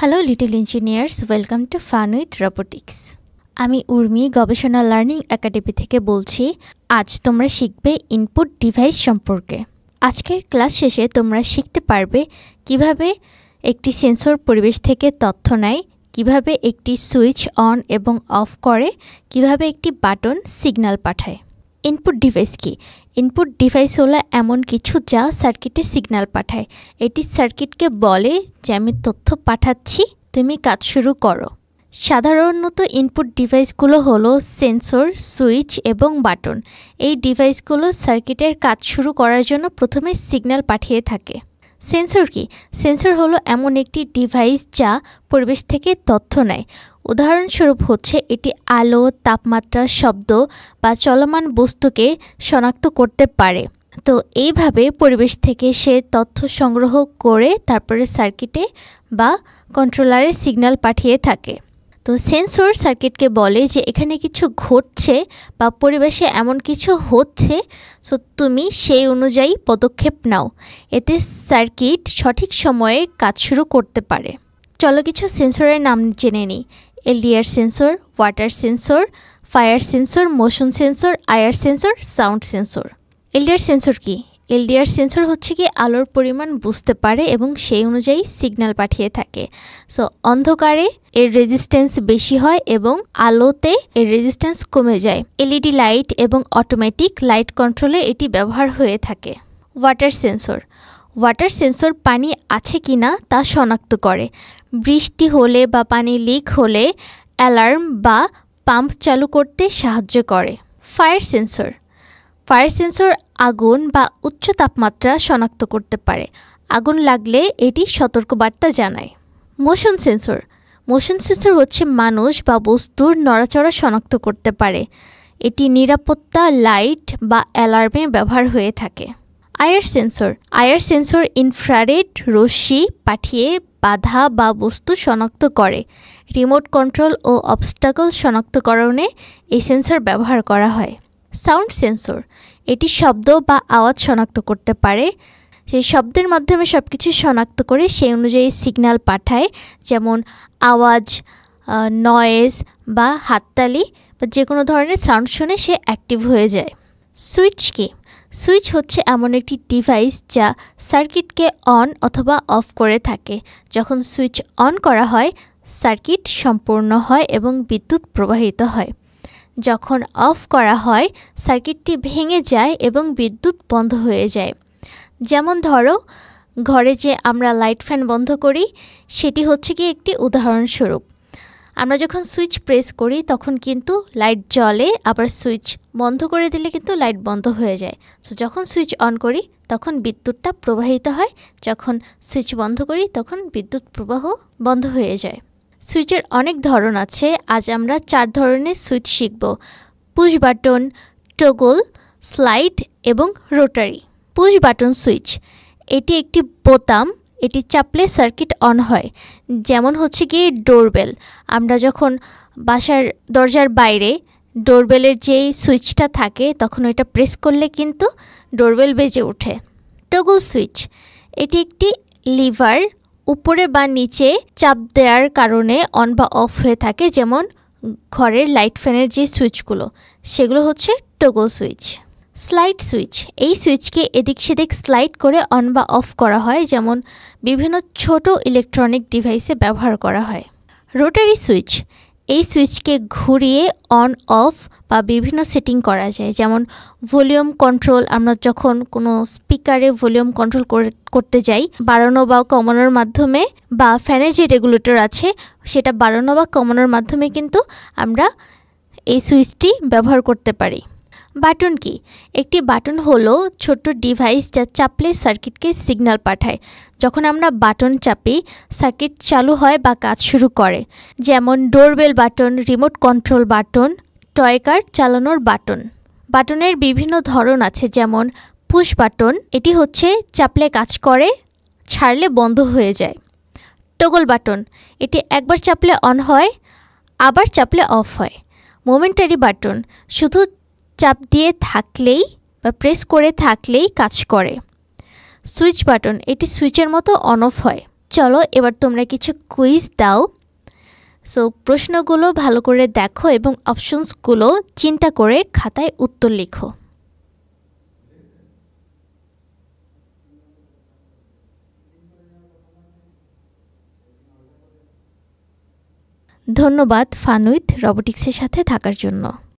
Hello little engineers, welcome to fun with robotics. আমি উর্মি গবেষণা learning academy থেকে বলছি। আজ তোমরা শিখবে ইনপুট ডিভাইস সম্পর্কে। আজকের ক্লাস শেষে তোমরা শিখতে পারবে কিভাবে একটি সেন্সর পরিবেশ থেকে তথ্য নেয়, কিভাবে একটি সুইচ অন এবং অফ করে, কিভাবে একটি বাটন সিগন্যাল পাঠায়। ইনপুট ডিভাইস কি? ইনপুট ডিভাইস হলো এমন কিছু যা সার্কিটে সিগন্যাল পাঠায়। এটি সার্কিটকে বলে যে আমি তথ্য পাঠাচ্ছি, তুমি কাজ শুরু করো। সাধারণত ইনপুট ডিভাইসগুলো হলো সেন্সর, সুইচ এবং বাটন। এই ডিভাইসগুলো সার্কিটের কাজ শুরু করার জন্য প্রথমে সিগন্যাল পাঠিয়ে থাকে। সেন্সর কি? সেন্সর হলো এমন একটি ডিভাইস যা পরিবেশ থেকে তথ্য নেয়। উদাহরণস্বরূপ হচ্ছে এটি আলো, তাপমাত্রা, শব্দ বা চলমান বস্তুকে শনাক্ত করতে পারে। তো এইভাবে পরিবেশ থেকে সে তথ্য সংগ্রহ করে তারপরে সার্কিটে বা কন্ট্রোলারে সিগন্যাল পাঠিয়ে থাকে। তো সেন্সর সার্কিটকে বলে যে এখানে কিছু ঘটছে বা পরিবেশে এমন কিছু হচ্ছে, সো তুমি সেই অনুযায়ী পদক্ষেপ নাও। এতে সার্কিট সঠিক সময়ে কাজ শুরু করতে পারে। চলো কিছু সেন্সরের নাম জেনে নিই। LDR sensor, water sensor, fire sensor, motion sensor, IR sensor, sound sensor. LDR sensor কি? এলডিআর সেন্সর হচ্ছে কি আলোর পরিমাণ বুঝতে পারে এবং সেই অনুযায়ী সিগন্যাল পাঠিয়ে থাকে। সো অন্ধকারে এর রেজিস্ট্যান্স বেশি হয় এবং আলোতে এর রেজিস্ট্যান্স কমে যায়। এলইডি লাইট এবং অটোমেটিক লাইট কন্ট্রোলে এটি ব্যবহার হয়ে থাকে। Water sensor. ওয়াটার সেন্সর পানি আছে কিনা তা শনাক্ত করে। বৃষ্টি হলে বা পানি লিক হলে অ্যালার্ম বা পাম্প চালু করতে সাহায্য করে। Fire sensor. ফায়ার সেন্সর আগুন বা উচ্চ তাপমাত্রা শনাক্ত করতে পারে। আগুন লাগলে এটি সতর্কবার্তা জানায়। Motion sensor. মোশন সেন্সর হচ্ছে মানুষ বা বস্তুর নড়াচড়া শনাক্ত করতে পারে। এটি নিরাপত্তা লাইট বা অ্যালার্মে ব্যবহার হয়ে থাকে। আয়ার সেন্সর। আয়ার সেন্সর ইনফ্রারেড রশ্মি পাঠিয়ে বাধা বা বস্তু শনাক্ত করে। রিমোট কন্ট্রোল ও অবস্টাকল শনাক্তকরণে এই সেন্সর ব্যবহার করা হয়। Sound sensor. এটি শব্দ বা আওয়াজ শনাক্ত করতে পারে। সেই শব্দের মাধ্যমে সব কিছু শনাক্ত করে সেই অনুযায়ী সিগন্যাল পাঠায়, যেমন আওয়াজ, নয়েজ বা হাততালি বা যে কোনো ধরনের সাউন্ড শুনে সে অ্যাক্টিভ হয়ে যায়। সুইচ কি? সুইচ হচ্ছে এমন একটি ডিভাইস যা সার্কিটকে অন অথবা অফ করে থাকে। যখন সুইচ অন করা হয় সার্কিট সম্পূর্ণ হয় এবং বিদ্যুৎ প্রবাহিত হয়। যখন অফ করা হয় সার্কিটটি ভেঙে যায় এবং বিদ্যুৎ বন্ধ হয়ে যায়। যেমন ধরো ঘরে যে আমরা লাইট ফ্যান বন্ধ করি, সেটি হচ্ছে কি একটি উদাহরণস্বরূপ। আমরা যখন সুইচ প্রেস করি তখন কিন্তু লাইট জ্বলে, আবার সুইচ বন্ধ করে দিলে কিন্তু লাইট বন্ধ হয়ে যায়। সো যখন সুইচ অন করি তখন বিদ্যুৎটা প্রবাহিত হয়, যখন সুইচ বন্ধ করি তখন বিদ্যুৎ প্রবাহ বন্ধ হয়ে যায়। সুইচের অনেক ধরন আছে। আজ আমরা 4 ধরনের সুইচ শিখব: পুশ বাটন, টগল, স্লাইড এবং রোটারি। পুশ বাটন সুইচ এটি একটি বোতাম, এটি চাপলে সার্কিট অন হয়। যেমন হচ্ছে কি ডোরবেল, আমরা যখন বাসার দরজার বাইরে ডোরবেলের যেই সুইচটা থাকে তখন ওইটা প্রেস করলে কিন্তু ডোরবেল বেজে ওঠে। টগল সুইচ এটি একটি লিভার, উপরে বা নিচে চাপ দেওয়ার কারণে অন বা অফ হয়ে থাকে, যেমন ঘরের লাইট ফ্যানের যে সুইচগুলো সেগুলো হচ্ছে টগল সুইচ। স্লাইড সুইচ, এই সুইচকে এদিক সেদিক স্লাইড করে অন বা অফ করা হয়, যেমন বিভিন্ন ছোট ইলেকট্রনিক ডিভাইসে ব্যবহার করা হয়। রোটারি সুইচ, এই সুইচকে ঘুরিয়ে অন অফ বা বিভিন্ন সেটিং করা যায়, যেমন ভলিউম কন্ট্রোল। আমরা যখন কোনো স্পিকারে ভলিউম কন্ট্রোল করতে যাই বাড়ানো বা কমানোর মাধ্যমে, বা ফ্যানের যে রেগুলেটর আছে সেটা বাড়ানো বা কমানোর মাধ্যমে কিন্তু আমরা এই সুইচটি ব্যবহার করতে পারি। বাটন কি? একটি বাটন হলো ছোট্ট ডিভাইস যা চাপলে সার্কিটকে সিগন্যাল পাঠায়। যখন আমরা বাটন চাপি সার্কিট চালু হয় বা কাজ শুরু করে, যেমন doorbell button, remote control button, toy car চালানোর বাটন। বাটনের বিভিন্ন ধরন আছে, যেমন পুশ বাটন, এটি হচ্ছে চাপলে কাজ করে, ছাড়লে বন্ধ হয়ে যায়। টগল বাটন, এটি একবার চাপলে অন হয়, আবার চাপলে অফ হয়। মোমেন্টারি বাটন, শুধু চাপ দিয়ে থাকলেই বা প্রেস করে থাকলেই কাজ করে। সুইচ বাটন, এটি সুইচের মতো অন অফ হয়। চলো এবার তোমরা কিছু কুইজ দাও। সো প্রশ্নগুলো ভালো করে দেখো এবং অপশনসগুলো চিন্তা করে খাতায় উত্তর লিখো। ধন্যবাদ ফান উইথ রোবোটিক্সের সাথে থাকার জন্য।